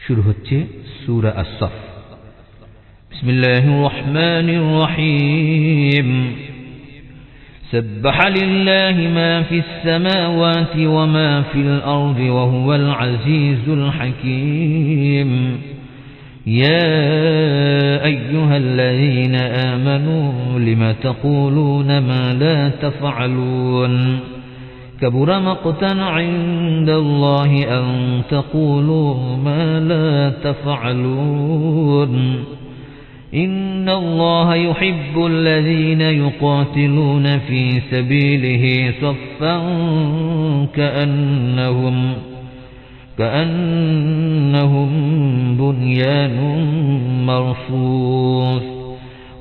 শুরু হচ্ছে সূরা আস-সাফ। বিসমিল্লাহির রহমানির রহিম। سبح لله ما في السماوات وما في الأرض وهو العزيز الحكيم. يا أيها الذين آمنوا لم تقولون ما لا تفعلون كبر مقتا عند الله أن تقولوا ما لا تفعلون. إن الله يحب الذين يقاتلون في سبيله صفا كأنهم بنيان مرصوص.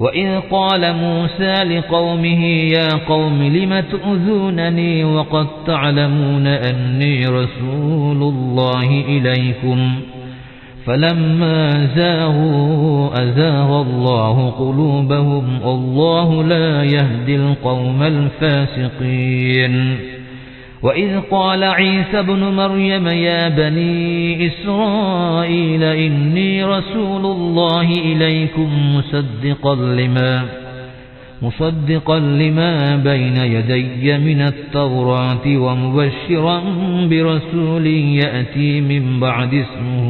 وإذ قال موسى لقومه يا قوم لم تؤذونني وقد تعلمون أني رسول الله إليكم فلما زاغوا أزاغ الله قلوبهم والله لا يهدي القوم الفاسقين. وإذ قال عيسى ابن مريم يا بني إسرائيل إني رسول الله إليكم مصدقا لما بين يدي من التوراة ومبشرا برسول يأتي من بعد اسمه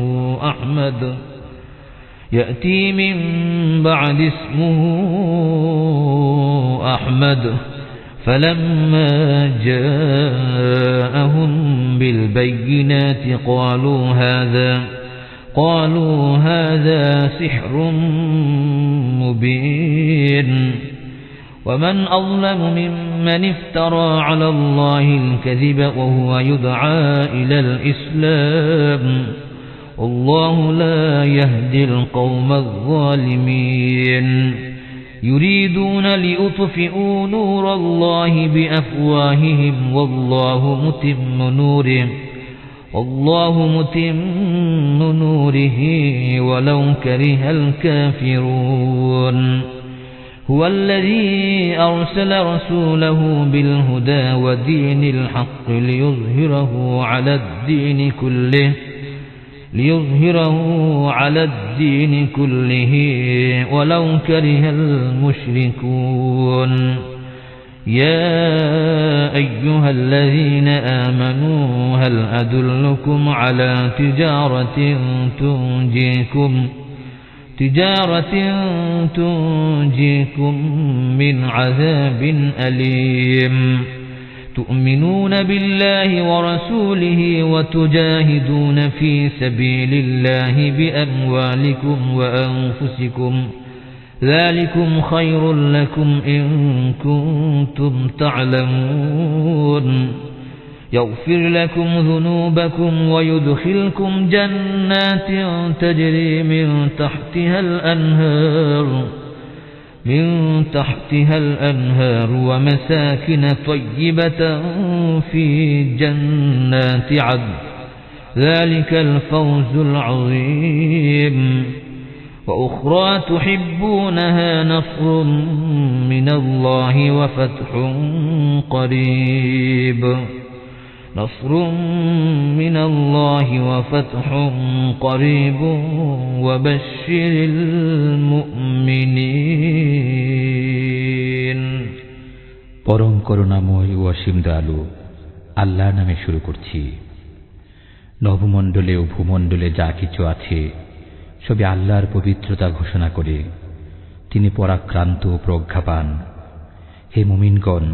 أحمد. فلما جاءهم بالبينات قالوا هذا سحر مبين. ومن أظلم ممن افترى على الله الكذب وهو يدعى إلى الإسلام والله لا يهدي القوم الظالمين. يريدون ليطفئوا نور الله بأفواههم والله متم نوره ولو كره الكافرون. هو الذي أرسل رسوله بالهدى ودين الحق ليظهره على الدين كله ولو كره المشركون. يا أيها الذين آمنوا هل أدلكم على تجارة تنجيكم من عذاب أليم. تؤمنون بالله ورسوله وتجاهدون في سبيل الله بأموالكم وأنفسكم ذلكم خير لكم إن كنتم تعلمون. يغفر لكم ذنوبكم ويدخلكم جنات تجري من تحتها الأنهار ومساكن طيبة في جنات عدن ذلك الفوز العظيم. وأخرى تحبونها نصر من الله وفتح قريب وبشر المؤمنين. পরম করুণাময় ও অসীম দয়ালু আল্লাহর নামে শুরু করছি। নভমণ্ডলে ও ভূমণ্ডলে যা কিছু আছে সবই আল্লাহর পবিত্রতা ঘোষণা করে তিনি পরাক্রান্ত ও প্রজ্ঞাপান। হে মুমিনগণ,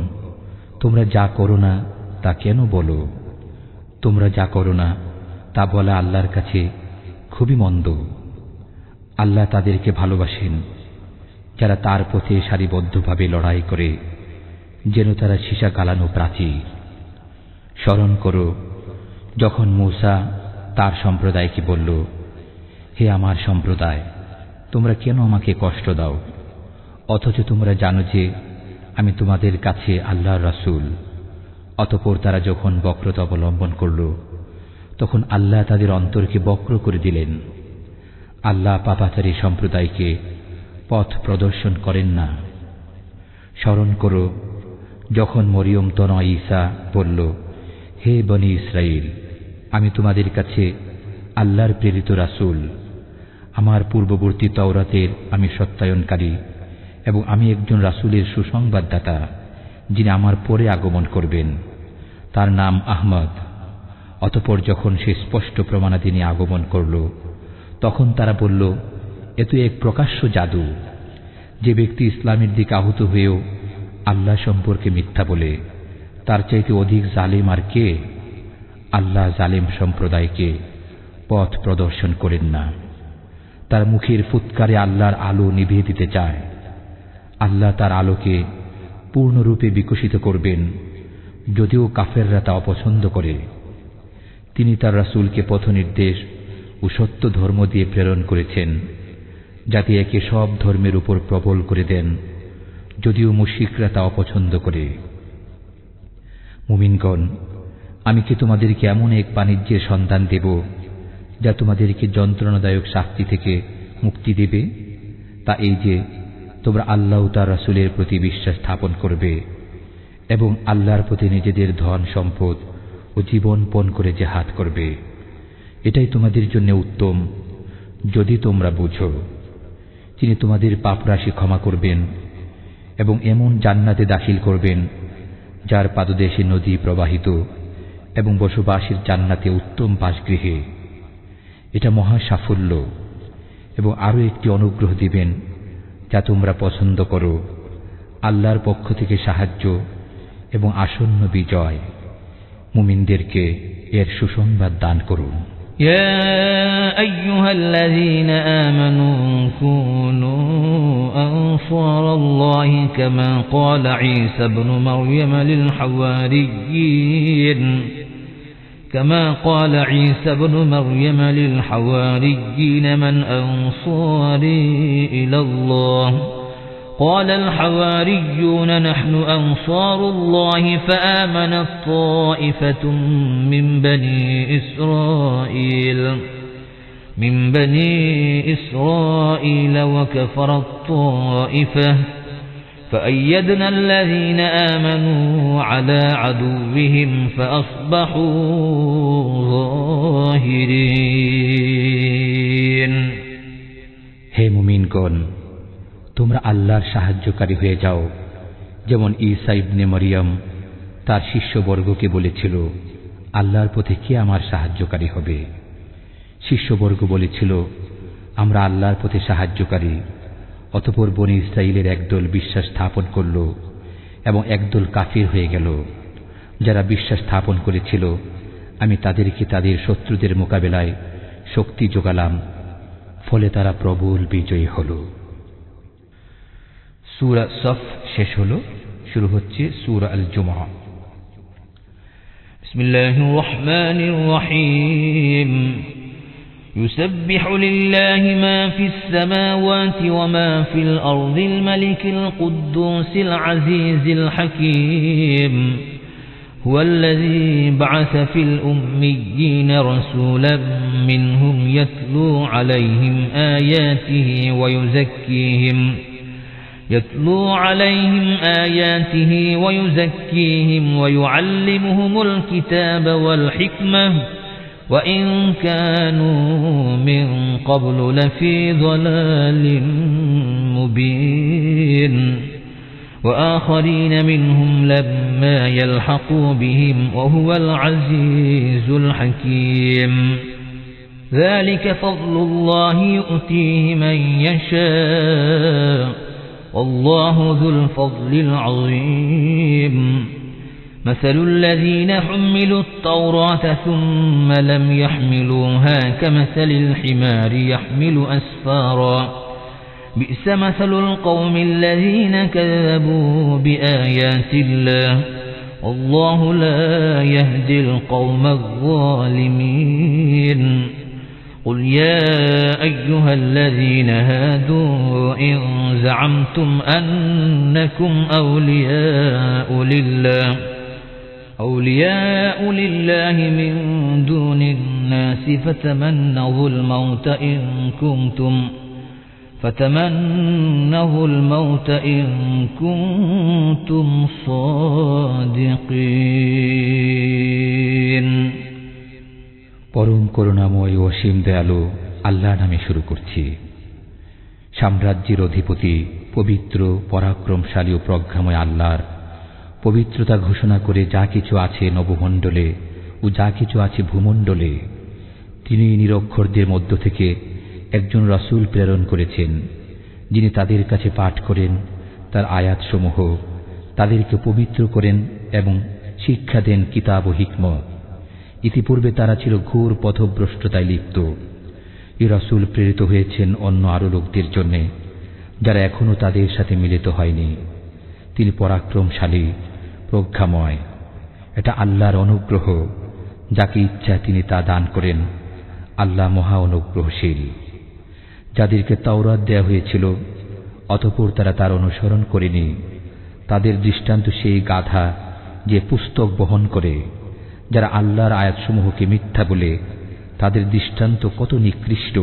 তোমরা যা করো না তা কেন বলো? তোমরা যা করো না তা বলা আল্লাহর কাছে খুবই মন্দ। আল্লাহ তাদেরকে ভালোবাসেন যারা তার পথে সারিবদ্ধভাবে লড়াই করে, যেন তারা সীসা গালানো প্রাচীর। স্মরণ করো যখন মূসা তার সম্প্রদায়কে বলল, হে আমার সম্প্রদায়, তোমরা কেন আমাকে কষ্ট দাও, অথচ তোমরা জানো যে আমি তোমাদের কাছে আল্লাহর রাসূল। অতঃপর তারা যখন বক্রতা অবলম্বন করল, তখন আল্লাহ তাদের অন্তরকে বক্র করে দিলেন। আল্লাহ পাপাচারী সম্প্রদায়কে পথ প্রদর্শন করেন না। স্মরণ করো যখন মরিয়ম তনয় ঈসা বলল, হে বনি ইসরাইল, আমি তোমাদের কাছে আল্লাহর প্রেরিত রাসূল, আমার পূর্ববর্তী তাওরাতের আমি সত্যায়নকারী এবং আমি একজন রাসূলের সুসংবাদদাতা যিনি আমার পরে আগমন করবেন। তার নাম আহমদ। অতঃপর যখন সে স্পষ্ট প্রমাণাদি নিয়ে আগমন করল, তখন তারা বলল, এ তো এক প্রকাশ্য জাদু। যে ব্যক্তি ইসলামের দিকে আহত হয়েও আল্লাহ সম্পর্কে মিথ্যা বলে, তার চাইতে অধিক জালেম আর কে? আল্লাহ জালেম সম্প্রদায়কে পথ প্রদর্শন করেন না। তার মুখের ফুৎকারে আল্লাহর আলো নিভিয়ে দিতে চায়। আল্লাহ তার আলোকে পূর্ণরূপে বিকশিত করবেন, যদিও কাফেররা তা অপছন্দ করে। তিনি তার রাসূলকে পথনির্দেশ ও সত্য ধর্ম দিয়ে প্রেরণ করেছেন, যাতে একে সব ধর্মের উপর প্রবল করে দেন, যদিও মুশরিকরা তা অপছন্দ করে। মুমিনগণ, আমি কি তোমাদেরকে এমন এক বাণিজ্যের সন্ধান দেব যা তোমাদেরকে যন্ত্রণাদায়ক শাস্তি থেকে মুক্তি দেবে? তা এই যে তোমরা আল্লাহ ও তার রাসূলের প্রতি বিশ্বাস স্থাপন করবে এবং আল্লাহর প্রতি নিজেদের ধন সম্পদ ও জীবন পণ করে জিহাদ করবে। এটাই তোমাদের জন্য উত্তম, যদি তোমরা বুঝো। তিনি তোমাদের পাপরাশি ক্ষমা করবেন এবং এমন জান্নাতে দাখিল করবেন যার পাদদেশে নদী প্রবাহিত এবং বসবাসের জান্নাতে উত্তম বাসগৃহে। এটা মহা সাফল্য। এবং আরও একটি অনুগ্রহ দিবেন যা তোমরা পছন্দ করো, আল্লাহর পক্ষ থেকে সাহায্য এবং আসন্ন বিজয়। মুমিনদেরকে এর সুসংবাদ দান করুন। يا أيها الذين آمنوا كونوا أنصار الله كما قال عيسى ابن مريم للحواريين من أنصاري إلى الله قال الحواريون نحن أنصار الله فآمنت طائفة من بني إسرائيل وكفرت طائفة فأيدنا الذين آمنوا على عدوهم فأصبحوا ظاهرين। হে মুমিনগণ, তোমরা আল্লাহর সাহায্যকারী হয়ে যাও, যেমন ঈসা ইবনে মরিয়ম তার শিষ্যবর্গকে বলেছিল, আল্লাহর পথে কে আমার সাহায্যকারী হবে? শিষ্যবর্গ বলেছিল, আমরা আল্লাহর পথে সাহায্যকারী। অতঃপর বনী ইসরাঈলের একদল বিশ্বাস স্থাপন করল এবং একদল কাফির হয়ে গেল। যারা বিশ্বাস স্থাপন করেছিল, আমি তাদেরকে তাদের শত্রুদের মোকাবেলায় শক্তি যোগালাম, ফলে তারা প্রবল বিজয়ী হল। সূরা সফ শেষ হল, শুরু হচ্ছে সূরা আল জুমআ। বিসমিল্লাহির রহমানির রহিম। يسبح لله ما في السماوات وما في الأرض الملك القدوس العزيز الحكيم هو الذي بعث في الأميين رسولا منهم يتلو عليهم آياته ويزكيهم ويعلمهم الكتاب والحكمة وإن كانوا من قبل لفي ضلال مبين وآخرين منهم لما يلحقوا بهم وهو العزيز الحكيم ذلك فضل الله يؤتيه من يشاء والله ذو الفضل العظيم مثل الذين حملوا التوراة ثم لم يحملوها كمثل الحمار يحمل أسفارا بئس مثل القوم الذين كذبوا بآيات الله والله لا يهدي القوم الظالمين قل يا أيها الذين هادوا إن زعمتم أنكم أولياء لله من دون الناس فتمنوا الموت إن كنتم صادقين পরম করুণাময় ও অসীম দয়ালু আল্লাহর নামে শুরু করছি। সাম্রাজ্যের অধিপতি পবিত্র পরাক্রমশালী ও প্রজ্ঞাময় আল্লাহর পবিত্রতা ঘোষণা করে যা কিছু আছে নবমণ্ডলে ও যা কিছু আছে ভূমণ্ডলে তিনি নিরক্ষরদের মধ্য থেকে একজন রাসূল প্রেরণ করেছেন, যিনি তাদের কাছে পাঠ করেন তার আয়াতসমূহ, তাদেরকে পবিত্র করেন এবং শিক্ষা দেন কিতাব ও হিকমত। ইতিপূর্বে তারা ছিল ঘোর পথভ্রষ্টতায় লিপ্ত। এই রাসূল প্রেরিত হয়েছেন অন্য আরো লোকদের জন্য, যারা এখনো তাদের সাথে মিলিত হয়নি। তিনি পরাক্রমশালী, প্রজ্ঞাময়। এটা আল্লাহর অনুগ্রহ, যাকে ইচ্ছা তিনি তা দান করেন। আল্লাহ মহা অনুগ্রহশীল। যাদেরকে তাওরাত দেয়া হয়েছিল অতঃপর তারা তার অনুসরণ করেনি, তাদের দৃষ্টান্ত সেই গাধা যে পুস্তক বহন করে। যারা আল্লাহর আয়াতসমূহকে মিথ্যা বলে, তাদের দৃষ্টান্ত কত নিকৃষ্ট।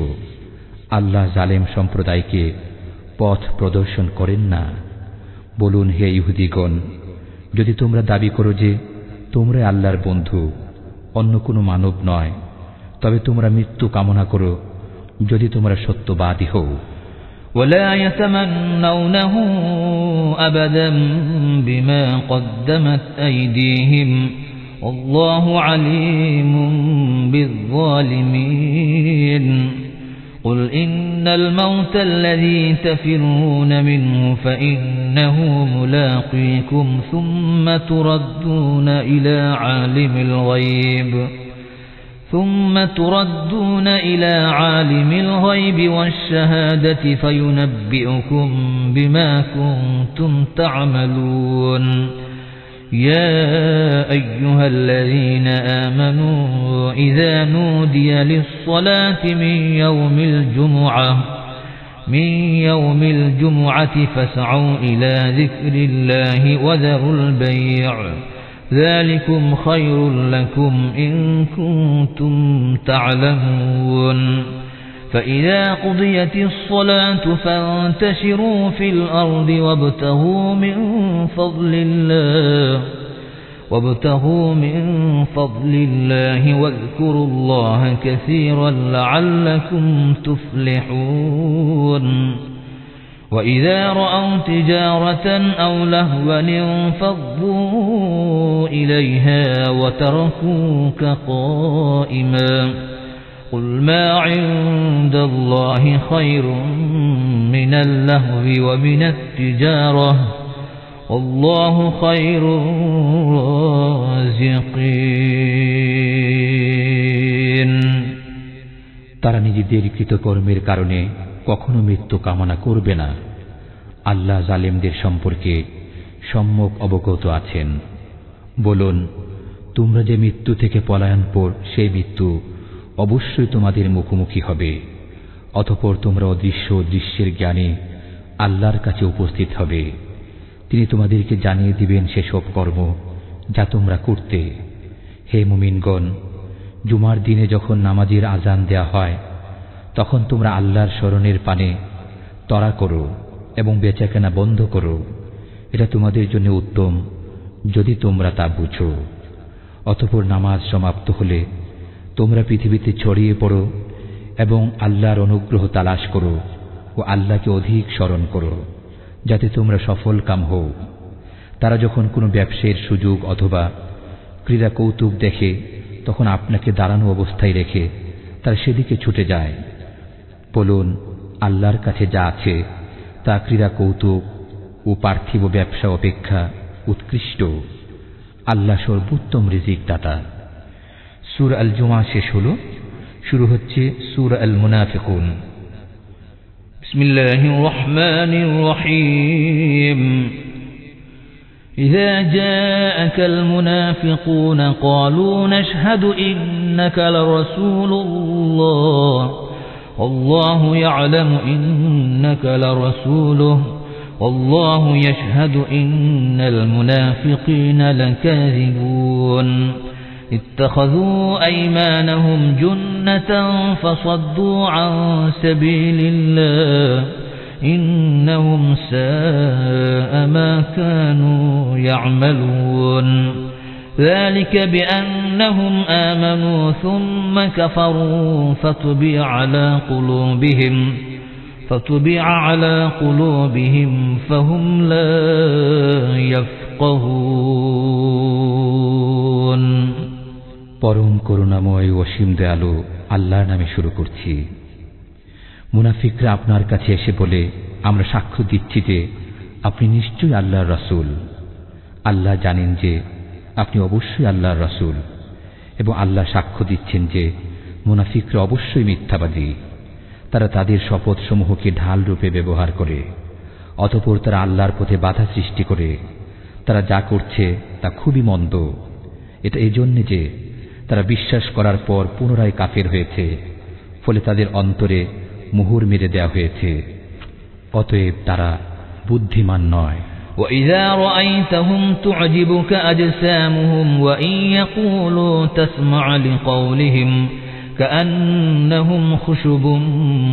আল্লাহ জালেম সম্প্রদায়কে পথ প্রদর্শন করেন না। বলুন, হে ইহুদিগণ, যদি তোমরা দাবি করো যে তোমরা আল্লাহর বন্ধু, অন্য কোনো মানব নয়, তবে তোমরা মৃত্যু কামনা করো যদি তোমরা সত্যবাদী হও। ولا يتمنونه أبدا بما قدمت أيديهم والله عليم بالظالمين قل إن الموت الذي تفرون منه فإنه ملاقيكم ثم تردون إلى عالم الغيب والشهادة فينبئكم بما كنتم تعملون يا أيها الذين آمنوا إذا نودي للصلاة من يوم الجمعة فاسعوا إلى ذكر الله وذروا البيع ذلكم خير لكم إن كنتم تعلمون فإذا قضيت الصلاة فانتشروا في الأرض وابتغوا من فضل الله واذكروا الله كثيرا لعلكم تفلحون وإذا رأوا تجارة أو لهوا انفضوا إليها وتركوك قائما قل ما عند الله خير من اللهو ومن التجارة والله خير الرازقين তারা নিজেদের কৃতকর্মের কারণে কখনো মৃত্যু কামনা করবে না। আল্লাহ জালেমদের সম্পর্কে সম্যক অবগত আছেন। বলুন, তোমরা যে মৃত্যু থেকে পলায়ন পর সেই মৃত্যু অবশ্যই তোমাদের মুখোমুখি হবে। অতঃপর তোমরা অদৃশ্য দৃশ্যের জ্ঞানে আল্লাহর কাছে উপস্থিত হবে। তিনি তোমাদেরকে জানিয়ে দিবেন সেসব কর্ম যা তোমরা করতে। হে মুমিনগণ, জুমার দিনে যখন নামাজের আজান দেয়া হয় তখন তোমরা আল্লাহর স্মরণের পানে তরা করো এবং বেচাকেনা বন্ধ করো। এটা তোমাদের জন্য উত্তম যদি তোমরা তা বুঝো। অতঃপর নামাজ সমাপ্ত হলে তোমরা পৃথিবীতে ছড়িয়ে পড়ো এবং আল্লাহর অনুগ্রহ তালাশ করো ও আল্লাহকে অধিক স্মরণ করো, যাতে তোমরা সফল কাম হও। তারা যখন কোনো ব্যবসায়ের সুযোগ অথবা ক্রীড়া কৌতুক দেখে তখন আপনাকে দাঁড়ানো অবস্থায় রেখে তারা সেদিকে ছুটে যায়। বলুন, আল্লাহর কাছে যা আছে তা ক্রীড়া কৌতুক ও পার্থিব ব্যবসা অপেক্ষা উৎকৃষ্ট। আল্লাহ সর্বোত্তম রিজিক দাতা। সূরা আল জুমআ শেষ হলো, শুরু হচ্ছে সূরা আল মুনাফিকুন। বিসমিল্লাহির রহমানির রহিম إذا جاءك المنافقون قالوا نشهد إنك لرسول الله والله يعلم إنك لرسوله والله يشهد إن المنافقين لكاذبون اتخذوا أيمانهم جنة فصدوا عن سبيل الله إنهم ساء ما كانوا يعملون ذلك بأنهم آمنوا ثم كفروا فطبع على قلوبهم فهم لا يفقهون পরম করুণাময় অসীম দয়ালু আল্লাহর নামে শুরু করছি। মুনাফিকরা আপনার কাছে এসে বলে, আমরা সাক্ষ্য দিচ্ছি যে আপনি নিশ্চয়ই আল্লাহর রাসূল। আল্লাহ জানেন যে আপনি অবশ্যই আল্লাহর রাসূল, এবং আল্লাহ সাক্ষ্য দিচ্ছেন যে মুনাফিকরা অবশ্যই মিথ্যাবাদী। তারা তাদের শপথসমূহকে ঢাল রূপে ব্যবহার করে, অতঃপর তারা আল্লাহর পথে বাধা সৃষ্টি করে। তারা যা করছে তা খুবই মন্দ। এটা এই জন্যে যে তারা বিশ্বাস করার পর পুনরায় কাফের হয়েছে, ফলে তাদের অন্তরে মুহুর মেরে দেওয়া হয়েছে। অতএব তারা বুদ্ধিমান নয়। وَإِذَا رَأَيْتَهُمْ تُعْجِبُكَ أَجْسَامُهُمْ وَإِنْ يَقُولُوا تَسْمَعْ لِقَوْلِهِمْ كَأَنَّهُمْ خُشُبٌ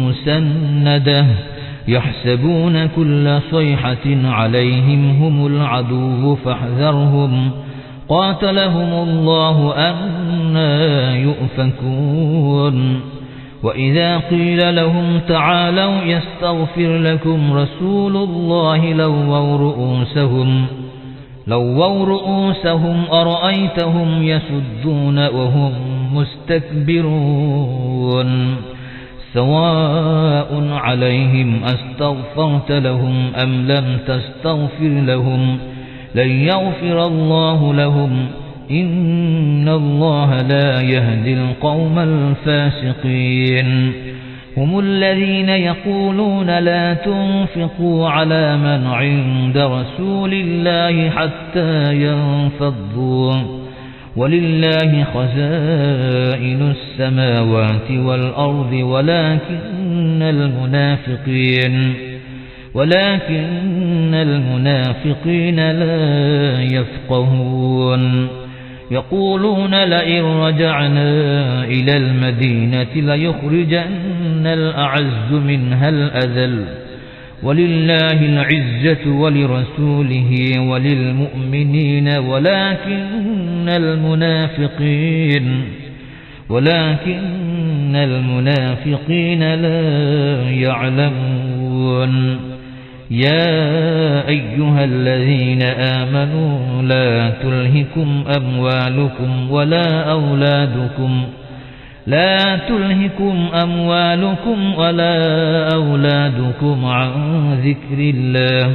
مُّسَنَّدَةٌ يَحْسَبُونَ كُلَّ صَيْحَةٍ عَلَيْهِمْ هُمُ الْعَدُوُّ فَاحْذَرْهُمْ قَاتَلَهُمُ اللَّهُ أَنَّى يُؤْفَكُونَ وَإِذَا قِيلَ لَهُمْ تَعَالَوْا يَسْتَغْفِرْ لَكُمْ رَسُولُ اللَّهِ لَوَّوْا رُؤُوسَهُمْ أَرَأَيْتَهُمْ يَسُدُّونَ وَهُمْ مُسْتَكْبِرُونَ سَوَاءٌ عَلَيْهِمْ أَسْتَغْفَرْتَ لَهُمْ أَمْ لَمْ تَسْتَغْفِرْ لَهُمْ لَن يَغْفِرَ اللَّهُ لَهُمْ إِنَّ اللَّهَ لَا يَهْدِي الْقَوْمَ الْفَاسِقِينَ هم الذين يقولون لا تنفقوا على من عند رسول الله حتى ينفضوا ولله خزائن السماوات والأرض ولكن المنافقين لا يفقهون يقولون لئن رجعنا إلى المدينة ليخرجن الأعز منها الأذل ولله العزة ولرسوله وللمؤمنين ولكن المنافقين لا يعلمون يا أيها الذين آمنوا لا تلهكم أموالكم ولا أولادكم عن ذكر الله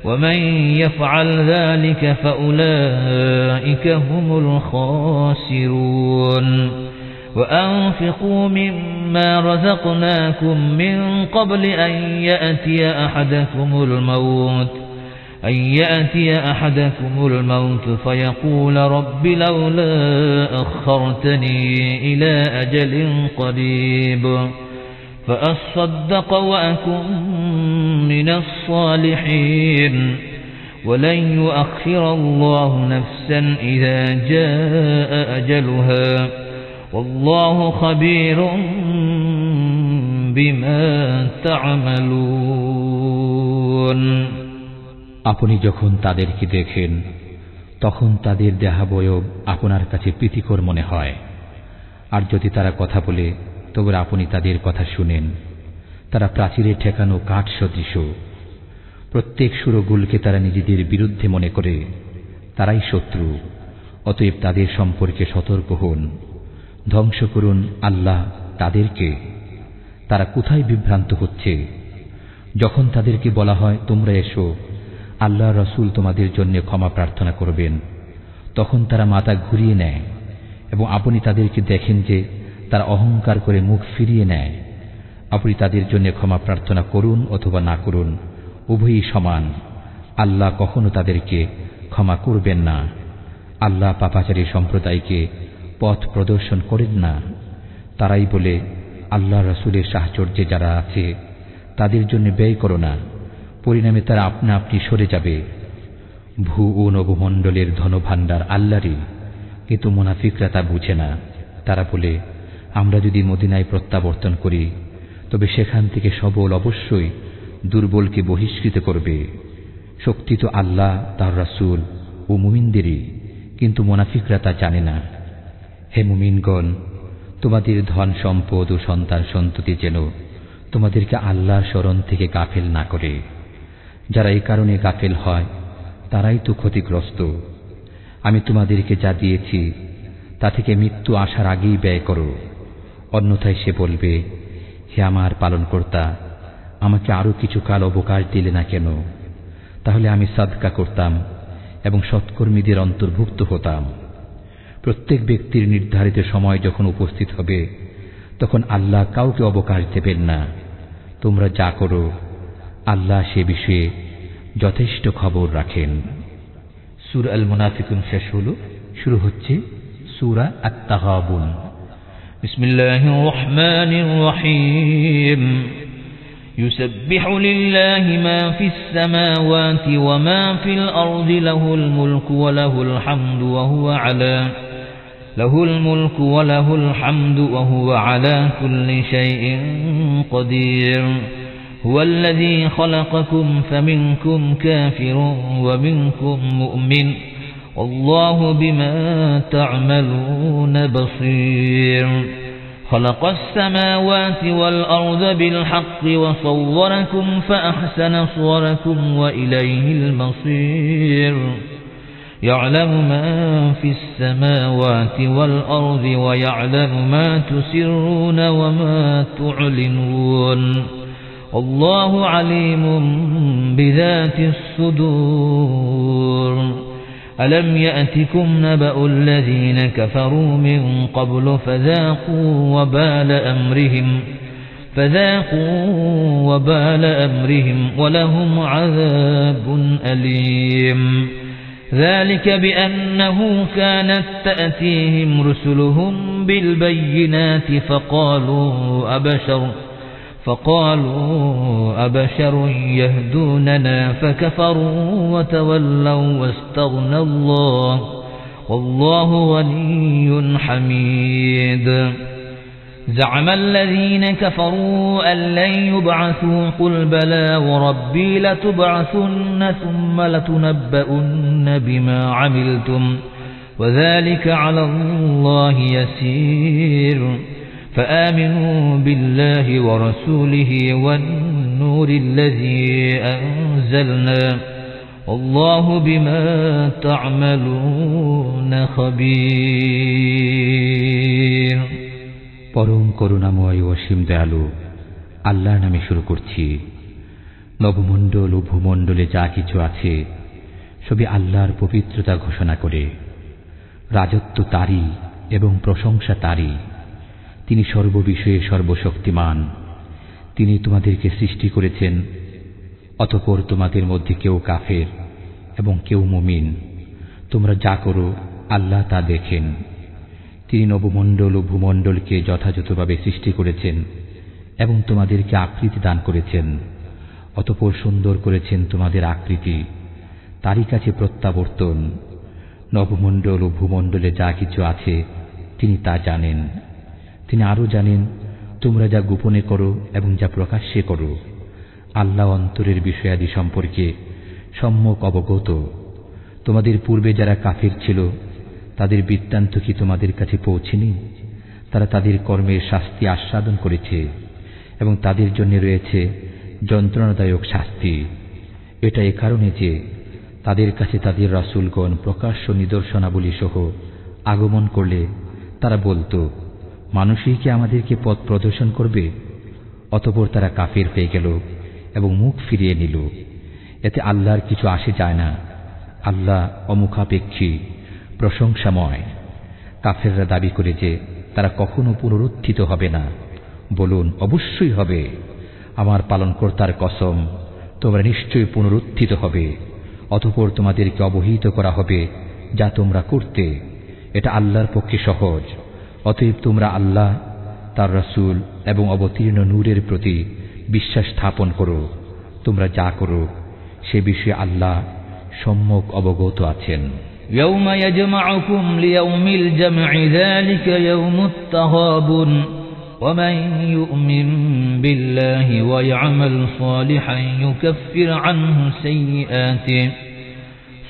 ومن يفعل ذلك فأولئك هم الخاسرون وأنفقوا مما رزقناكم من قبل أن يأتي أحدكم الموت فيقول رب لولا أخرتني إلى أجل قريب فأصدق وأكن من الصالحين ولن يؤخر الله نفسا إذا جاء أجلها والله خبير بما تعملون আপনি যখন তাদেরকে দেখেন তখন তাদের দেহাবয়ব আপনার কাছে প্রীতিকর মনে হয়। আর যদি তারা কথা বলে তবে আপনি তাদের কথা শুনেন। তারা প্রাচীরে ঠেকানো কাঠ সদৃশ। প্রত্যেক সুরগুলকে তারা নিজেদের বিরুদ্ধে মনে করে, তারাই শত্রু। অতএব তাদের সম্পর্কে সতর্ক হন। ধ্বংস করুন আল্লাহ তাদেরকে। তারা কোথায় বিভ্রান্ত হচ্ছে? যখন তাদেরকে বলা হয় তোমরা এসো, আল্লাহ রাসূল তোমাদের জন্য ক্ষমা প্রার্থনা করবেন, তখন তারা মাথা ঘুরিয়ে নেয় এবং আপনি তাদেরকে দেখেন যে তারা অহংকার করে মুখ ফিরিয়ে নেয়। আপনি তাদের জন্য ক্ষমা প্রার্থনা করুন অথবা না করুন, উভয়ই সমান। আল্লাহ কখনো তাদেরকে ক্ষমা করবেন না। আল্লাহ পাপাচারী সম্প্রদায়কে পথ প্রদর্শন করেন না। তারাই বলে, আল্লাহ রাসূলের সাহচর্যে যারা আছে তাদের জন্য ব্যয় করো না, পরিণামে তারা আপনা আপনি সরে যাবে। ভূ ও নভমণ্ডলের ধনভাণ্ডার আল্লাহরই, কিন্তু মুনাফিকরা তা বুঝে না। তারা বলে, আমরা যদি মদিনায় প্রত্যাবর্তন করি তবে সেখান থেকে সবল অবশ্যই দুর্বলকে বহিষ্কৃত করবে। শক্তি তো আল্লাহ, তার রাসূল ও মুমিনদেরই, কিন্তু মুনাফিকরা তা জানে না। হে মুমিনগণ, তোমাদের ধন সম্পদ ও সন্তান সন্ততি যেন তোমাদেরকে আল্লাহর স্মরণ থেকে গাফেল না করে। যারা এই কারণে গাফেল হয় তারাই তো ক্ষতিগ্রস্ত। আমি তোমাদেরকে যা দিয়েছি তা থেকে মৃত্যু আসার আগেই ব্যয় করো, অন্যথায় সে বলবে, হে আমার পালনকর্তা, আমাকে আরো কিছু কাল অবকাশ দিলে না কেন? তাহলে আমি সাদকা করতাম এবং সৎকর্মীদের অন্তর্ভুক্ত হতাম। প্রত্যেক ব্যক্তির নির্ধারিত সময় যখন উপস্থিত হবে তখন আল্লাহ কাউকে অবকাশ দেবেন না। তোমরা যা করো আল্লাহ সে বিষয়ে যথেষ্ট খবর রাখেন। সূরা আল মুনাফিকুন শেষ হল, শুরু হচ্ছে সূরা আত-তাগাবুন। বিসমিল্লাহির রহমানির রহিম। يسبح لله ما في السماوات وما في الأرض له الملك وله الحمد وهو على كل شيء قدير. هو الذي خلقكم فمنكم كافر ومنكم مؤمن والله بما تعملون بصير. خلق السماوات والأرض بالحق وصوركم فأحسن صوركم وإليه المصير. يعلم ما في السماوات والأرض ويعلم ما تسرون وما تعلنون والله عليم بذات الصدور. ألم يأتكم نبأ الذين كفروا من قبل فذاقوا وبال أمرهم ولهم عذاب أليم. ذلك بأنه كانت تأتيهم رسلهم بالبينات فقالوا أبشر يهدوننا فكفروا وتولوا واستغنى الله والله غني حميد. زعم الذين كفروا أن لن يبعثوا قل بلى وربي لتبعثن ثم لتنبؤن بما عملتم وذلك على الله يسير. فآمنوا بالله ورسوله والنور الذي أنزلنا والله بما تعملون خبير. পরম করুণাময় ও অসীম দয়ালু আল্লাহর নামে শুরু করছি। নবমণ্ডল ও ভূমণ্ডলে যা কিছু আছে সবই আল্লাহর পবিত্রতা ঘোষণা করে। রাজত্ব তারই এবং প্রশংসা তারই। তিনি সর্ববিষয়ে সর্বশক্তিমান। তিনি তোমাদেরকে সৃষ্টি করেছেন, অতঃপর তোমাদের মধ্যে কেউ কাফের এবং কেউ মুমিন। তোমরা যা করো আল্লাহ তা দেখেন। তিনি নবমণ্ডল ও ভূমণ্ডলকে যথাযথভাবে সৃষ্টি করেছেন এবং তোমাদেরকে আকৃতি দান করেছেন, অতঃপর সুন্দর করেছেন তোমাদের আকৃতি। তারই কাছে প্রত্যাবর্তন। নবমণ্ডল ও ভূমণ্ডলে যা কিছু আছে তিনি তা জানেন। তিনি আরও জানেন তোমরা যা গোপনে করো এবং যা প্রকাশ্যে করো। আল্লাহ অন্তরের বিষয়াদি সম্পর্কে সম্যক অবগত। তোমাদের পূর্বে যারা কাফির ছিল তাদের বৃত্তান্ত কি তোমাদের কাছে পৌঁছেনি? তারা তাদের কর্মের শাস্তি আস্বাদন করেছে এবং তাদের জন্য রয়েছে যন্ত্রণাদায়ক শাস্তি। এটা এ কারণে যে তাদের কাছে তাদের রাসূলগণ প্রকাশ্য নিদর্শনাবলী সহ আগমন করলে তারা বলতো, মানুষই কি আমাদেরকে পথ প্রদর্শন করবে? অতঃপর তারা কাফির হয়ে গেল এবং মুখ ফিরিয়ে নিল। এতে আল্লাহর কিছু আসে যায় না। আল্লাহ অমুখাপেক্ষী, প্রশংসাময়। কাফেররা দাবি করে যে তারা কখনো পুনরুত্থিত হবে না। বলুন, অবশ্যই হবে। আমার পালনকর্তার কসম, তোমরা নিশ্চয়ই পুনরুত্থিত হবে। অতঃপর তোমাদেরকে অবহিত করা হবে যা তোমরা করতে। এটা আল্লাহর পক্ষে সহজ। অতএব তোমরা আল্লাহ, তার রাসূল এবং অবতীর্ণ নূরের প্রতি বিশ্বাস স্থাপন করো। তোমরা যা করো সে বিষয়ে আল্লাহ সম্যক অবগত আছেন। يوم يجمعكم ليوم الجمع ذلك يوم التغابن ومن يؤمن بالله ويعمل صالحا يكفر عنه سيئاته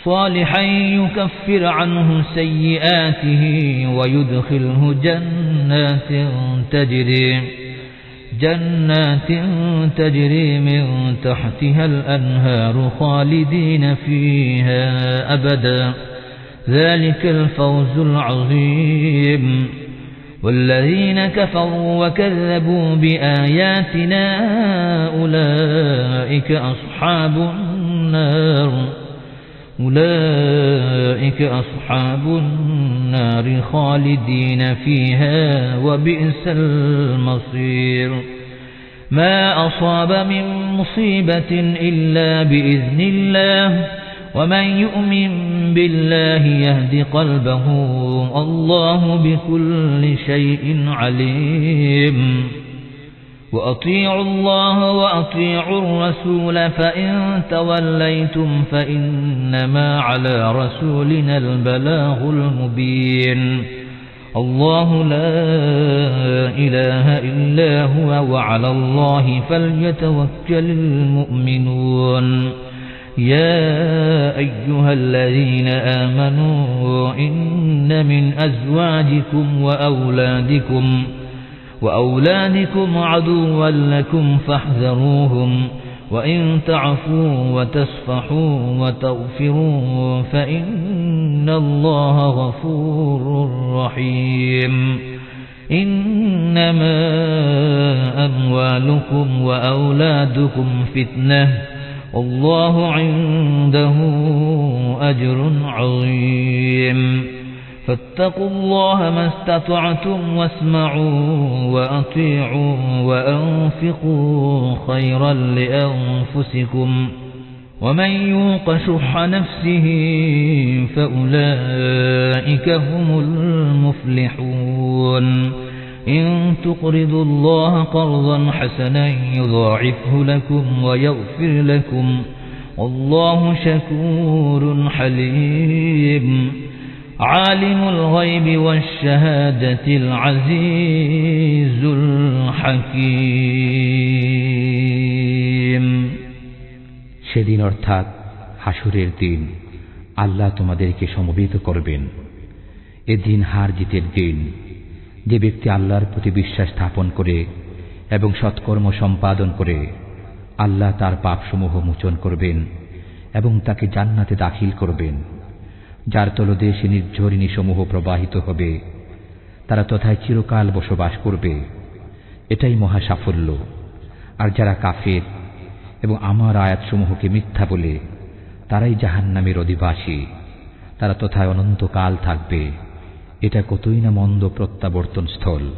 صالحا يكفر عنه سيئاته ويدخله جنات تجري من تحتها الأنهار خالدين فيها أبدا ذلك الفوز العظيم والذين كفروا وكذبوا بآياتنا أولئك أصحاب النار خالدين فيها وبئس المصير ما أصاب من مصيبة إلا بإذن الله ومن يؤمن بالله يهد قلبه الله بكل شيء عليم وأطيعوا الله وأطيعوا الرسول فإن توليتم فإنما على رسولنا البلاغ المبين الله لا إله إلا هو وعلى الله فليتوكل المؤمنون يا أيها الذين آمنوا إن من أزواجكم وأولادكم عدوا لكم فاحذروهم وإن تعفوا وتصفحوا وتغفروا فإن الله غفور رحيم إنما أموالكم وأولادكم فتنة والله عنده أجر عظيم فاتقوا الله ما استطعتم واسمعوا وأطيعوا وأنفقوا خيرا لأنفسكم ومن يوق شح نفسه فأولئك هم المفلحون إن تقرضوا الله قرضا حسنا يضاعفه لكم ويغفر لكم والله شكور حليم عالم الغيب والشهادة العزيز الحكيم সেদিন অর্থাৎ হাসরের দিন আল্লাহ তোমাদেরকে সমবেত করবেন। এদিন হার জিতের দিন। যে ব্যক্তি আল্লাহর প্রতি বিশ্বাস স্থাপন করে এবং সৎকর্ম সম্পাদন করে আল্লাহ তার পাপসমূহ মোচন করবেন এবং তাকে জান্নাতে দাখিল করবেন, যার তলদেশে নির্ঝরিণী সমূহ প্রবাহিত হবে, তারা তথায় চিরকাল বসবাস করবে। এটাই মহা সাফল্য। আর যারা কাফের এবং আমার আয়াতসমূহকে মিথ্যা বলে তারাই জাহান্নামের অধিবাসী, তারা তথায় অনন্তকাল থাকবে। এটা কতই না মন্দ প্রত্যাবর্তন স্থল।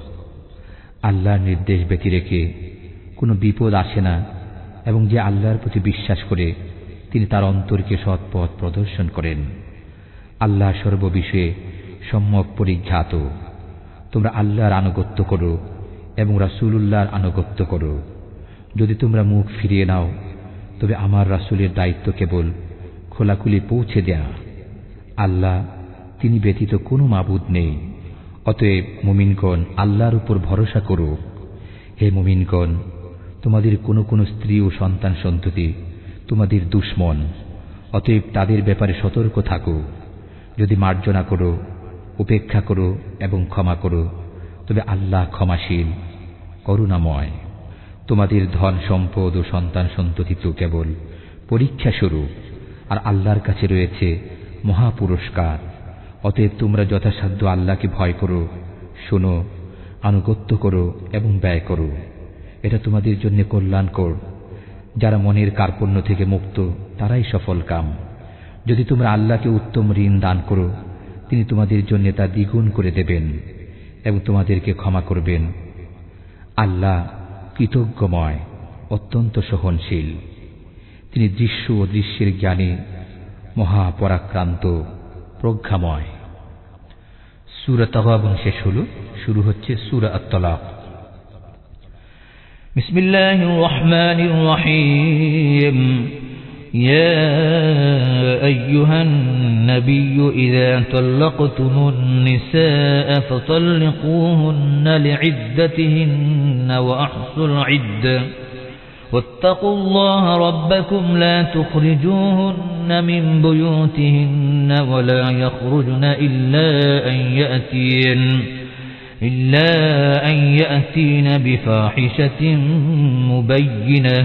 আল্লাহর নির্দেশ ব্যতি রেখে কোনো বিপদ আসে না, এবং যে আল্লাহর প্রতি বিশ্বাস করে তিনি তার অন্তরকে সৎ পথ প্রদর্শন করেন। আল্লাহ সর্ববিষয়ে সম্যক পরিজ্ঞাত। তোমরা আল্লাহর আনুগত্য করো এবং রাসূলুল্লাহর আনুগত্য করো। যদি তোমরা মুখ ফিরিয়ে নাও তবে আমার রাসূলের দায়িত্ব কেবল খোলাখুলি পৌঁছে দেয়া। আল্লাহ তিনি ব্যতীত কোনো মাবুদ নেই। অতএব মুমিনগণ আল্লাহর উপর ভরসা করো। হে মুমিনগণ, তোমাদের কোনো কোনো স্ত্রী ও সন্তান সন্ততি তোমাদের দুশমন, অতএব তাদের ব্যাপারে সতর্ক থাকো। যদি মার্জনা করো, উপেক্ষা করো এবং ক্ষমা করো তবে আল্লাহ ক্ষমাশীল, করুণাময়। তোমাদের ধন সম্পদ ও সন্তান সন্ততি তো কেবল পরীক্ষা স্বরূপ, আর আল্লাহর কাছে রয়েছে মহা পুরস্কার। অতএব তোমরা যথাসাধ্য আল্লাহকে ভয় করো, শোনো, আনুগত্য করো এবং ব্যয় করো। এটা তোমাদের জন্য কল্যাণকর। যারা মনের কার্পণ্য থেকে মুক্ত তারাই সফল কাম। যদি তোমরা আল্লাহকে উত্তম ঋণ দান করো তিনি তোমাদের জন্য তা দ্বিগুণ করে দেবেন এবং তোমাদেরকে ক্ষমা করবেন। আল্লাহ কৃতজ্ঞময়, অত্যন্ত সহনশীল। তিনি দৃশ্য ও দৃশ্যের জ্ঞানী, মহাপরাক্রান্ত, প্রজ্ঞাময়। সূরা তাগাবুন শেষ হল, শুরু হচ্ছে সূরা আত-তালাক। বিসমিল্লাহির রহমানির রহিম। يا أيها النبي إذا طلقتم النساء فطلقوهن لعدتهن واتقوا الله ربكم لا تخرجوهن من بيوتهن ولا يخرجن إلا أن يأتين بفاحشة مبينة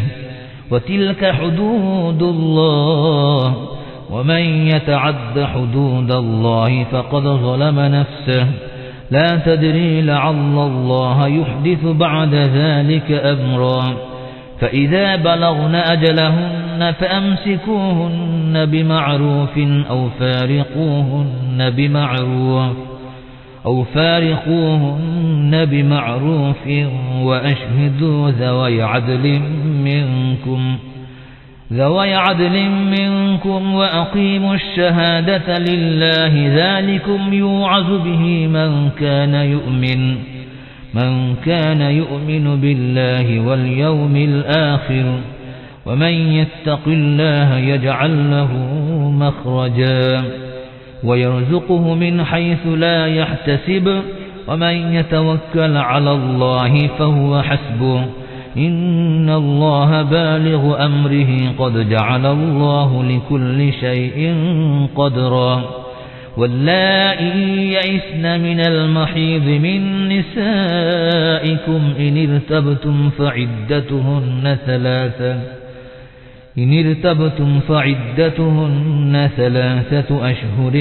وتلك حدود الله ومن يتعد حدود الله فقد ظلم نفسه لا تدري لعل الله يحدث بعد ذلك أمرا فإذا بلغن أجلهن فأمسكوهن بمعروف أو فارقوهن بمعروف وأشهدوا ذوي عدل منكم وأقيموا الشهادة لله ذلكم يوعظ به من كان يؤمن بالله واليوم الآخر ومن يتق الله يجعل له مخرجا ويرزقه من حيث لا يحتسب ومن يتوكل على الله فهو حسبه إن الله بالغ أمره قد جعل الله لكل شيء قدرا واللائي يئسن من المحيض من نسائكم إن ارتبتم فعدتهن 3 أشهر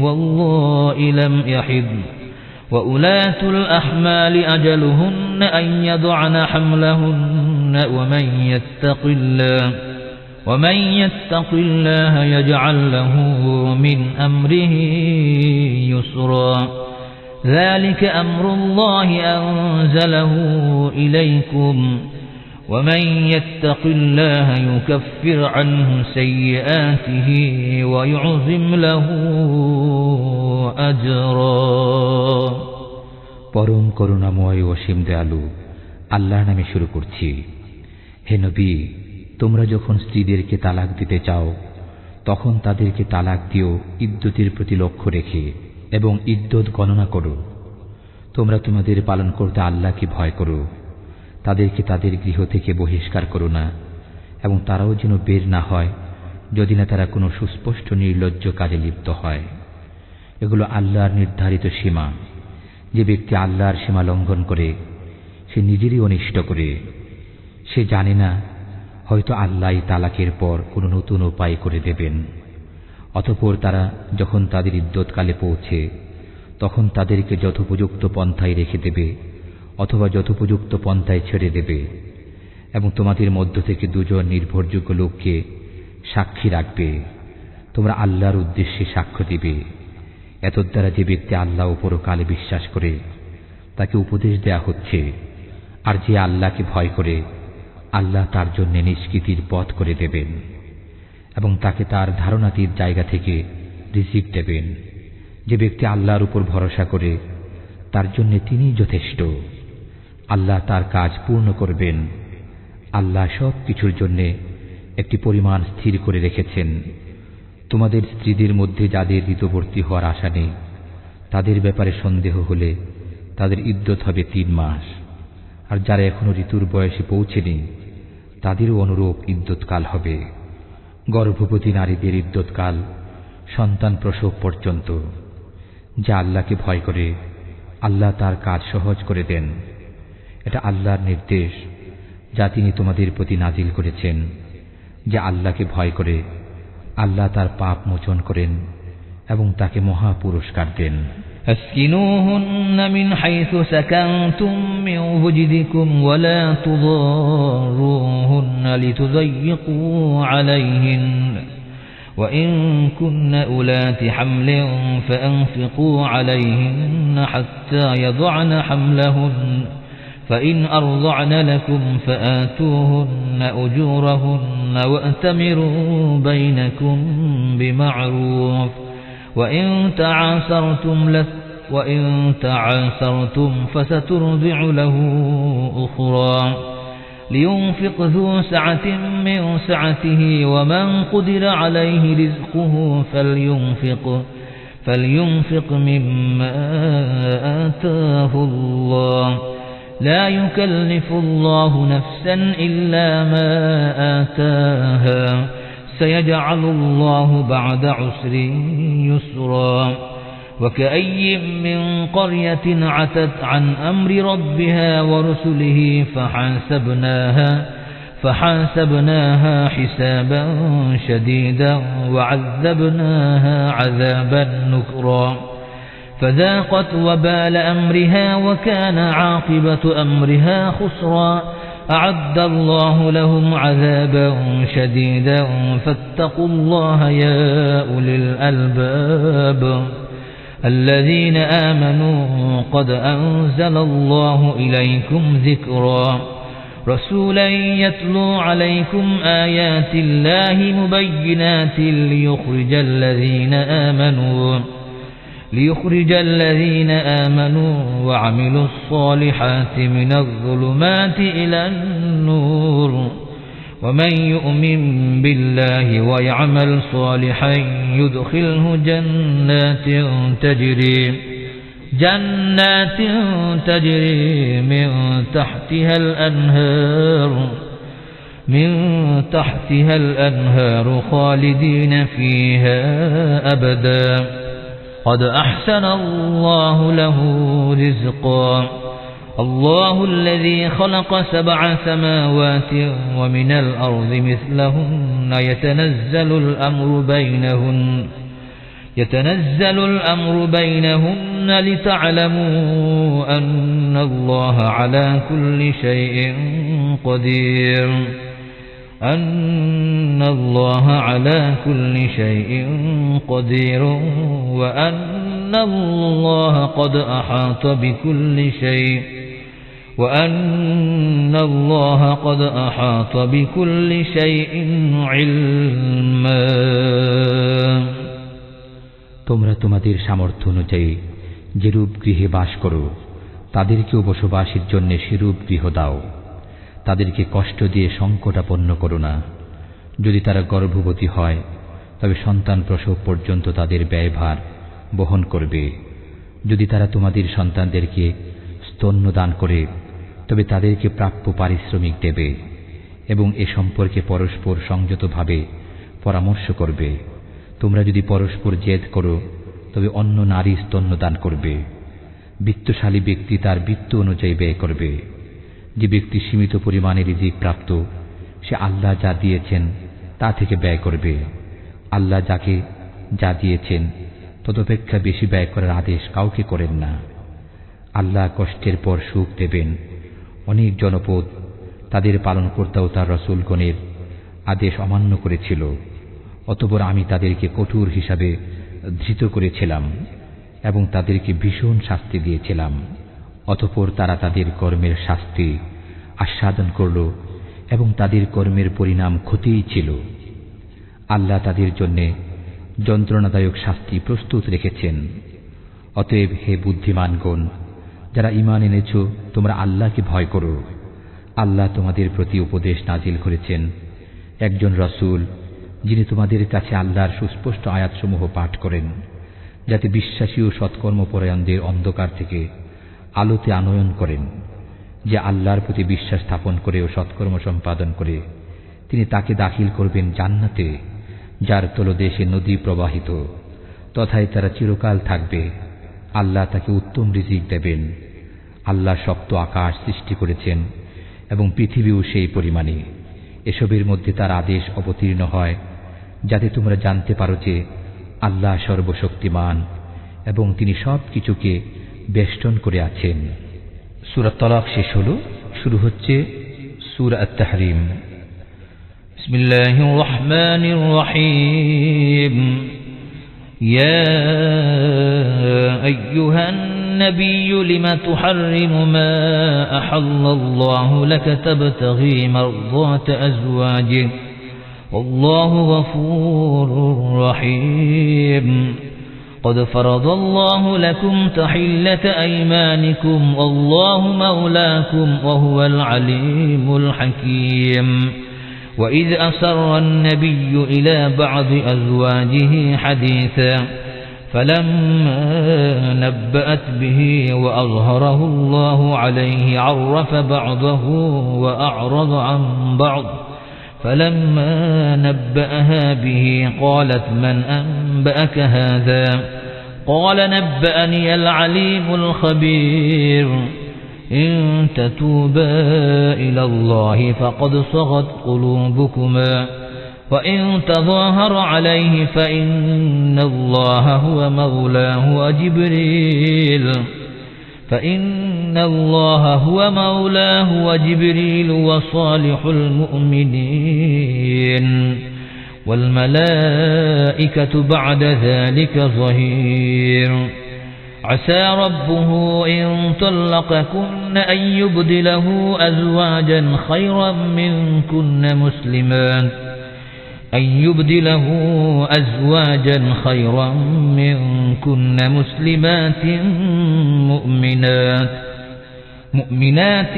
والله لم يحضن وأولاة الأحمال أجلهن أن يضعن حملهن ومن يتق الله يجعل له من أمره يسرا ذلك أمر الله أنزله إليكم ومن يتق الله يكفر عنه سيئاته ويعظم له أجرا পরম করুণাময় ও অসীম দয়ালু আল্লাহর নামে শুরু করছি। হে নবী, তোমরা যখন স্ত্রীদেরকে তালাক দিতে চাও তখন তাদেরকে তালাক দিও ইদ্যতের প্রতি লক্ষ্য রেখে এবং ইদ্যত গণনা করো। তোমরা তোমাদের পালনকর্তা আল্লাহকে ভয় করো। তাদেরকে তাদের গৃহ থেকে বহিষ্কার করো না এবং তারাও যেন বের না হয় যদি না তারা কোনো সুস্পষ্ট নির্লজ্জ কাজে লিপ্ত হয়। এগুলো আল্লাহর নির্ধারিত সীমা। যে ব্যক্তি আল্লাহর সীমা লঙ্ঘন করে সে নিজেরই অনিষ্ট করে। সে জানে না হয়তো আল্লাহ তালাকের পর কোনো নতুন উপায় করে দেবেন। অতঃপর তারা যখন তাদের ইদ্যতকালে পৌঁছে তখন তাদেরকে যথোপযুক্ত পন্থায় রেখে দেবে অথবা যথোপযুক্ত পন্থায় ছেড়ে দেবে এবং তোমাদের মধ্য থেকে 2 জন নির্ভরযোগ্য লোককে সাক্ষী রাখবে। তোমরা আল্লাহর উদ্দেশ্যে সাক্ষ্য দিবে। এতদ্বারা যে ব্যক্তি আল্লাহ ও পরকালে বিশ্বাস করে তাকে উপদেশ দেয়া হচ্ছে, আর যে আল্লাহকে ভয় করে আল্লাহ তার জন্য নিষ্কৃতির পথ করে দেবেন এবং তাকে তার ধারণাতীত জায়গা থেকে রিজিক দেবেন। যে ব্যক্তি আল্লাহর উপর ভরসা করে তার জন্য তিনিই যথেষ্ট। আল্লাহ তার কাজ পূর্ণ করবেন। আল্লাহ সব কিছুর জন্য একটি পরিমাণ স্থির করে রেখেছেন। তোমাদের স্ত্রীদের মধ্যে যাদের ঋতুবর্তী হওয়ার আশা নেই তাদের ব্যাপারে সন্দেহ হলে তাদের ইদ্যত হবে 3 মাস, আর যারা এখনো ঋতুর বয়সে পৌঁছেনি তাদেরও অনুরূপ ইদ্যতকাল হবে। গর্ভবতী নারীদের ইদ্যতকাল সন্তান প্রসব পর্যন্ত। যা আল্লাহকে ভয় করে আল্লাহ তার কাজ সহজ করে দেন। এটা আল্লাহর নির্দেশ যা তিনি তোমাদের প্রতি নাজিল করেছেন। যে আল্লাহকে ভয় করে আল্লাহ তার পাপ মোচন করেন এবং তাকে মহা পুরস্কার দেন। أسكنوهن من حيث سكنتم من وجدكم ولا تضاروهن لتضيقوا عليهن وإن كن أولات حمل فأنفقوا عليهن حتى يضعن حملهن فإن أرضعن لكم فآتوهن أجورهن وأتمروا بينكم بمعروف وإن تعاسرتم فسترضع له أخرى لينفق ذو سعة من سعته ومن قدر عليه رزقه فلينفق مما آتاه الله لا يكلف الله نفسا إلا ما آتاها سيجعل الله بعد عسر يسرا وكأي من قرية عتت عن أمر ربها ورسله فحاسبناها حسابا شديدا وعذبناها عذابا نكرا فذاقت وبال أمرها وكان عاقبة أمرها خسرا أعد الله لهم عذابا شديدا فاتقوا الله يا أولي الألباب الذين آمنوا قد أنزل الله إليكم ذكرا رسولا يتلو عليكم آيات الله مبينات ليخرج الذين آمنوا وعملوا الصالحات من الظلمات إلى النور ومن يؤمن بالله ويعمل صالحا يدخله جنات تجري من تحتها الأنهار خالدين فيها أبدا قد أحسن الله له رزقا الله الذي خلق 7 سماوات ومن الأرض مثلهن يتنزل الأمر بينهن لتعلموا أن الله على كل شيء قدير وأن الله قد أحاط بكل شيء علما তোমরা তোমাদের সামর্থ্য অনুযায়ী যেরূপ গৃহে বাস করো তাদেরকেও বসবাসের জন্য সেরূপ গৃহ দাও তাদেরকে কষ্ট দিয়ে সংকটাপন্ন করো না যদি তারা গর্ভবতী হয় তবে সন্তান প্রসব পর্যন্ত তাদের ব্যয়ভার বহন করবে যদি তারা তোমাদের সন্তানদেরকে স্তন্য দান করে তবে তাদেরকে প্রাপ্য পারিশ্রমিক দেবে এবং এ সম্পর্কে পরস্পর সংযতভাবে পরামর্শ করবে তোমরা যদি পরস্পর জেদ করো তবে অন্য নারী স্তন্য দান করবে বিত্তশালী ব্যক্তি তার বিত্ত অনুযায়ী ব্যয় করবে যে ব্যক্তি সীমিত পরিমাণে রিজিক প্রাপ্ত সে আল্লাহ যা দিয়েছেন তা থেকে ব্যয় করবে আল্লাহ যাকে যা দিয়েছেন তদপেক্ষা বেশি ব্যয় করার আদেশ কাউকে করেন না আল্লাহ কষ্টের পর সুখ দেবেন অনেক জনপদ তাদের পালনকর্তা ও তার রাসূলগণের আদেশ অমান্য করেছিল অতঃপর আমি তাদেরকে কঠোর হিসাবে ধৃত করেছিলাম এবং তাদেরকে ভীষণ শাস্তি দিয়েছিলাম অতঃপর তারা তাদের কর্মের শাস্তি আস্বাদন করল এবং তাদের কর্মের পরিণাম ক্ষতিই ছিল আল্লাহ তাদের জন্য যন্ত্রণাদায়ক শাস্তি প্রস্তুত রেখেছেন অতএব হে বুদ্ধিমানগণ যারা ঈমান এনেছ তোমরা আল্লাহকে ভয় করো আল্লাহ তোমাদের প্রতি উপদেশ নাজিল করেছেন একজন রাসূল যিনি তোমাদের কাছে আল্লাহর সুস্পষ্ট আয়াতসমূহ পাঠ করেন যাতে বিশ্বাসী ও সৎকর্মপরায়ণদের অন্ধকার থেকে আলোতে আনয়ন করেন যে আল্লাহর প্রতি বিশ্বাস স্থাপন করে ও সৎকর্ম সম্পাদন করে তিনি তাকে দাখিল করবেন জান্নাতে যার তলদেশে নদী প্রবাহিত তথায় তারা চিরকাল থাকবে আল্লাহ তাকে উত্তম রিজিক দেবেন আল্লাহ শক্ত আকাশ সৃষ্টি করেছেন এবং পৃথিবীও সেই পরিমাণে এসবের মধ্যে তার আদেশ অবতীর্ণ হয় যাতে তোমরা জানতে পারো যে আল্লাহ সর্বশক্তিমান এবং তিনি সব কিছুকে বেষ্টন করে আছেন সূরা তালাক শেষ হলো শুরু হচ্ছে সূরা আত-তাহরিম বিসমিল্লাহির রহমানির রহিম ইয়া আইয়ুহান নাবিয়্যু লিমা তুহাররিমু মা আহাল্লাল্লাহু লাকা তাবতাগী মারদাতা আজওয়াজিহি والله غفور رحيم قد فرض الله لكم تحلة أيمانكم والله مولاكم وهو العليم الحكيم وإذ أسر النبي إلى بعض أزواجه حديثا فلما نبأت به وأظهره الله عليه عرف بعضه وأعرض عن بعض فلما نبأها به قالت من أنبأك هذا قال نبأني العليم الخبير إن تتوبا إلى الله فقد صغت قلوبكما وإن تظاهر عليه فإن الله هو مولاه وجبريل وصالح المؤمنين والملائكة بعد ذلك ظهير عسى ربه إن طلقكن أن يبدله أزواجا خيرا منكن مسلمات مؤمنات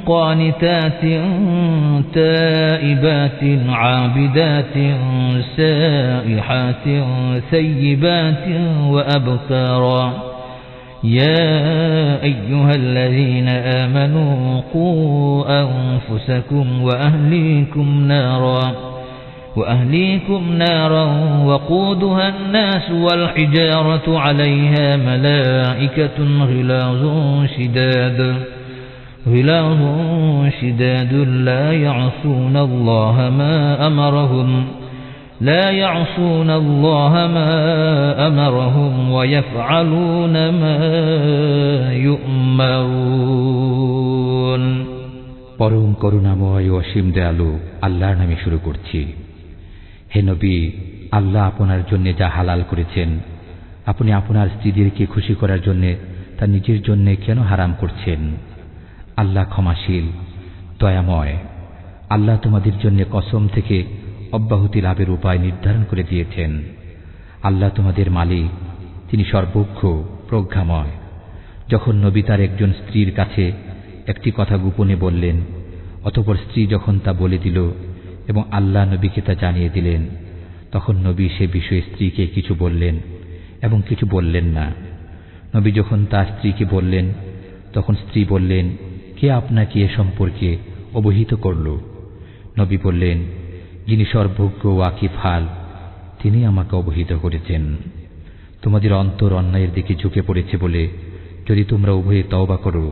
قانتات تائبات عابدات سائحات ثيبات وأبكارا يا أيها الذين آمنوا قوا أنفسكم وأهليكم نارا وقودها الناس والحجارة عليها ملائكة غلاظ شداد لا يعصون الله ما أمرهم ويفعلون ما يؤمرون পরম করুণাময় ও অসীম দয়ালু আল্লাহর নামে শুরু করছি। হে নবী, আল্লাহ আপনার জন্য যা হালাল করেছেন আপনি আপনার স্ত্রীদেরকে খুশি করার জন্য তা নিজের জন্য কেন হারাম করছেন? আল্লাহ ক্ষমাশীল, দয়াময়। আল্লাহ তোমাদের জন্য কসম থেকে অব্যাহতি লাভের উপায় নির্ধারণ করে দিয়েছেন। আল্লাহ তোমাদের মালিক, তিনি সর্বজ্ঞ, প্রজ্ঞাময়। যখন নবী তার একজন স্ত্রীর কাছে একটি কথা গোপনে বললেন, অতঃপর স্ত্রী যখন তা বলে দিল এবং আল্লাহ নবীকে তা জানিয়ে দিলেন, তখন নবী সে বিষয়ে স্ত্রীকে কিছু বললেন এবং কিছু বললেন না। নবী যখন তার স্ত্রীকে বললেন, তখন স্ত্রী বললেন, কে আপনাকে এ সম্পর্কে অবহিত করল? নবী বললেন, যিনি সর্বজ্ঞ ওয়াকিফাল, তিনি আমাকে অবহিত করেছেন। তোমাদের অন্তর অন্যায়ের দিকে ঝুঁকে পড়েছে বলে যদি তোমরা উভয়ে তওবা করো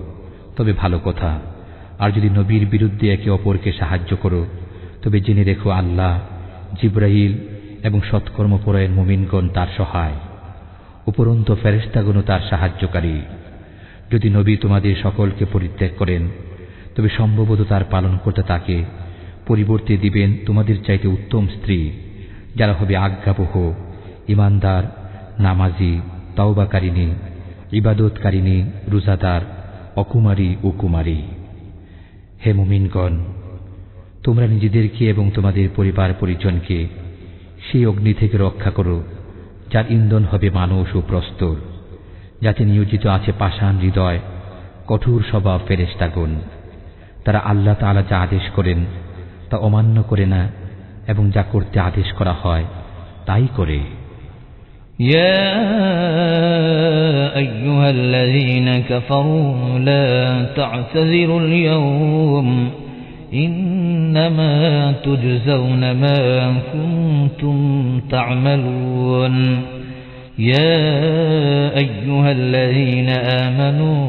তবে ভালো কথা, আর যদি নবীর বিরুদ্ধে একে অপরকে সাহায্য করো তবে জেনে রেখো আল্লাহ, জিবরাইল এবং সৎকর্মপরায়ণ মুমিনগণ তার সহায়, উপরন্তু ফেরেশতাগণও তার সাহায্যকারী। যদি নবী তোমাদের সকলকে পরিত্যাগ করেন তবে সম্ভবত তার পালন করতে তাকে পরিবর্তে দিবেন তোমাদের চাইতে উত্তম স্ত্রী, যারা হবে আজ্ঞাবহ, ইমানদার, নামাজি, তাওবাকারিনী, ইবাদতকারিনী, রোজাদার, অকুমারী ও কুমারী। হে মুমিনগণ, তোমরা নিজেদেরকে এবং তোমাদের পরিবার পরিজনকে সেই অগ্নি থেকে রক্ষা করো যার ইন্ধন হবে মানুষ ও প্রস্তর, যাতে নিয়োজিত আছে পাষাণ হৃদয়, কঠোর স্বভাব ফেরেশতাগণ। তারা আল্লাহ তাআলা যা আদেশ করেন তা অমান্য করে না এবং যা করতে আদেশ করা হয় তাই করে। يا أيها الذين كفروا لا تعتذروا اليوم إنما تجزون ما كنتم تعملون يا أيها الذين آمنوا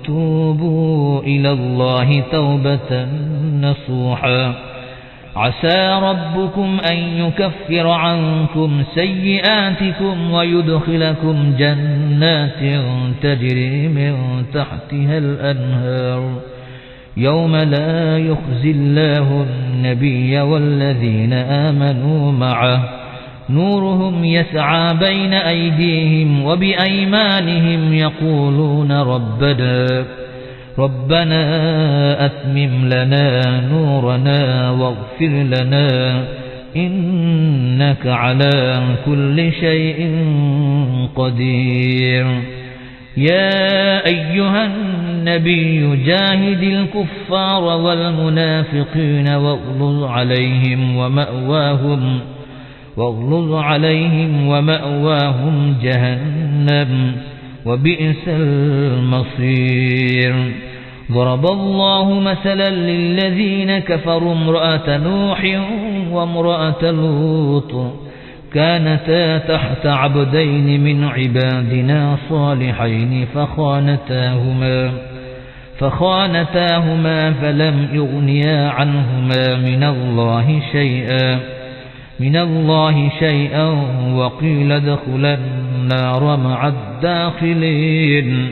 توبوا إلى الله توبة نصوحا عسى ربكم أن يكفر عنكم سيئاتكم ويدخلكم جنات تجري من تحتها الأنهار يوم لا يخزي الله النبي والذين آمنوا معه نورهم يسعى بين أيديهم وبأيمانهم يقولون ربنا أتمم لنا نورنا واغفر لنا إنك على كل شيء قدير يا أيها النبي جاهد الكفار والمنافقين واغلظ عليهم ومأواهم جهنم وبئس المصير ضرب الله مثلا للذين كفروا امرأة نوح وامرأة لوط كانتا تحت عبدين من عبادنا صالحين فخانتاهما فلم يغنيا عنهما من الله شيئا وقيل ادخلا النار مع الداخلين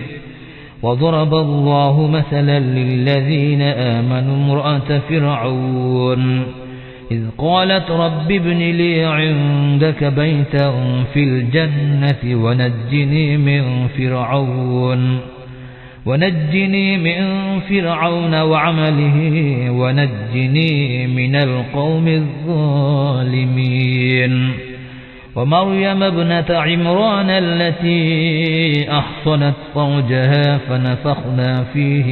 وضرب الله مثلا للذين آمنوا امرأة فرعون إذ قالت رب ابن لي عندك بيتا في الجنة ونجني من فرعون وعمله ونجني من القوم الظالمين ومريم ابنة عمران التي أحصنت فرجها فنفخنا فيه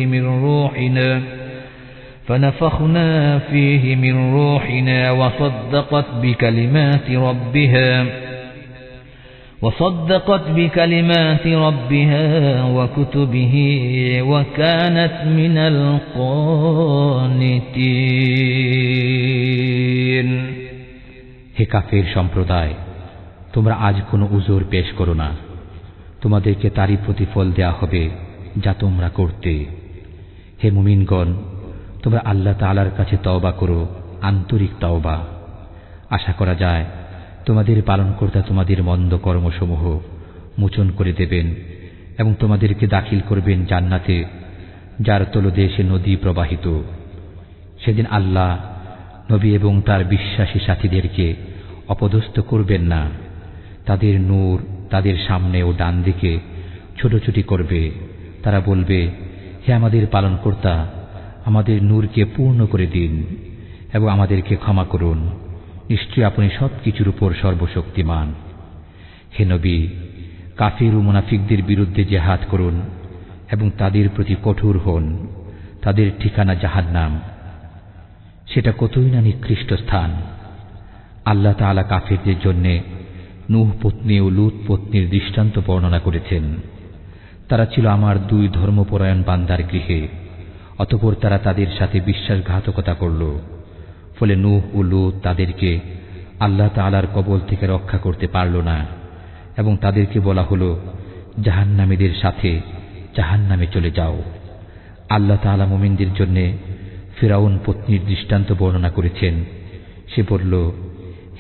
من روحنا وصدقت بكلمات ربها وكتبه وكانت من القانتين হে কাফের সম্প্রদায়, তোমরা আজ কোনো উজর পেশ করো না। তোমাদেরকে তারই প্রতিফল দেয়া হবে যা তোমরা করতে। হে মুমিনগণ, তোমরা আল্লাহ তাআলার কাছে তওবা করো, আন্তরিক তওবা। আশা করা যায় তোমাদের পালনকর্তা তোমাদের মন্দ কর্মসমূহ মোচন করে দেবেন এবং তোমাদেরকে দাখিল করবেন জান্নাতে, যার তলদেশে নদী প্রবাহিত। সেদিন আল্লাহ নবী এবং তার বিশ্বাসী সাথীদেরকে অপদস্থ করবেন না। তাদের নূর তাদের সামনে ও ডান দিকে ছোটাছুটি করবে। তারা বলবে, হে আমাদের পালনকর্তা, আমাদের নূরকে পূর্ণ করে দিন এবং আমাদেরকে ক্ষমা করুন। নিশ্চয়ই আপনি সবকিছুর উপর সর্বশক্তিমান। হে নবী, কাফির ও মুনাফিকদের বিরুদ্ধে জিহাদ করুন এবং তাদের প্রতি কঠোর হন। তাদের ঠিকানা জাহান্নাম, সেটা কতই না নিকৃষ্ট স্থান। আল্লাহ তাআলা কাফিরদের জন্য নূহ পত্নী ও লূত পত্নীর দৃষ্টান্ত বর্ণনা করেছেন। তারা ছিল আমার দুই ধর্মপরায়ণ বান্দার গৃহে, অতঃপর তারা তাদের সাথে বিশ্বাসঘাতকতা করল। ফলে নূহ ও লূত তাদেরকে আল্লাহ তাআলার কবল থেকে রক্ষা করতে পারল না এবং তাদেরকে বলা হলো, জাহান্নামীদের সাথে জাহান্নামে চলে যাও। আল্লাহ তাআলা মুমিনদের জন্য ফিরআউন পত্নীর দৃষ্টান্ত বর্ণনা করেছেন। সে বলল,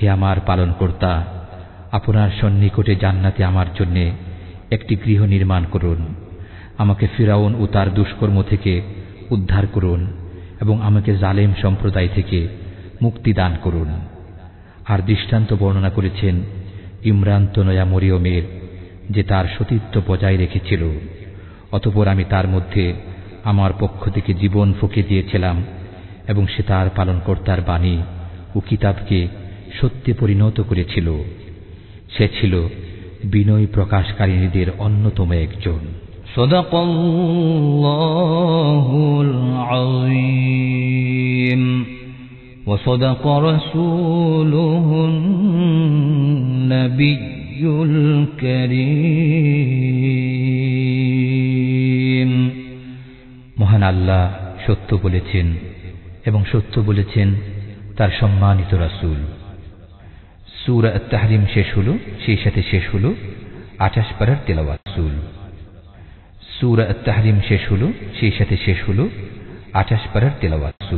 হে আমার পালনকর্তা, আপনার সন্নিকটে জান্নাতে আমার জন্য একটি গৃহ নির্মাণ করুন। আমাকে ফিরআউন ও তার দুষ্কর্ম থেকে উদ্ধার করুন এবং আমাকে জালেম সম্প্রদায় থেকে মুক্তি দান করুন। আর দৃষ্টান্ত বর্ণনা করেছেন ইমরান তনয়া মরিয়মের, যে তার সতীত্ব বজায় রেখেছিল। অতঃপর আমি তার মধ্যে আমার পক্ষ থেকে জীবন ফুঁকে দিয়েছিলাম এবং সে তার পালনকর্তার বাণী ও কিতাবকে সত্যে পরিণত করেছিল। সে ছিল বিনয় প্রকাশকারিণীদের অন্যতম একজন। সাদাকাল্লাহুল আযীম ওয়া সাদাকা রাসূলুহুন নাবিয়্যুল কারীম। মহান আল্লাহ সত্য বলেছেন এবং সত্য বলেছেন তার সম্মানিত রাসূল। সূরা আত-তাহরিম শেষ হলো, সেই সাথে শেষ হলো 28 পারার তেলাওয়াত। সূরা আত-তাহরিম শেষ হলো, সেই সাথে শেষ হলো 28 পারার তেলাওয়াত।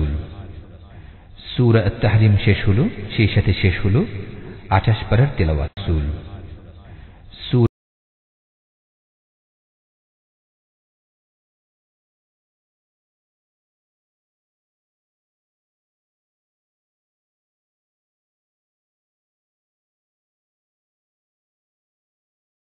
সূরা আত-তাহরিম শেষ হলো, সেই সাথে শেষ হলো 28 পারার তেলাওয়াত।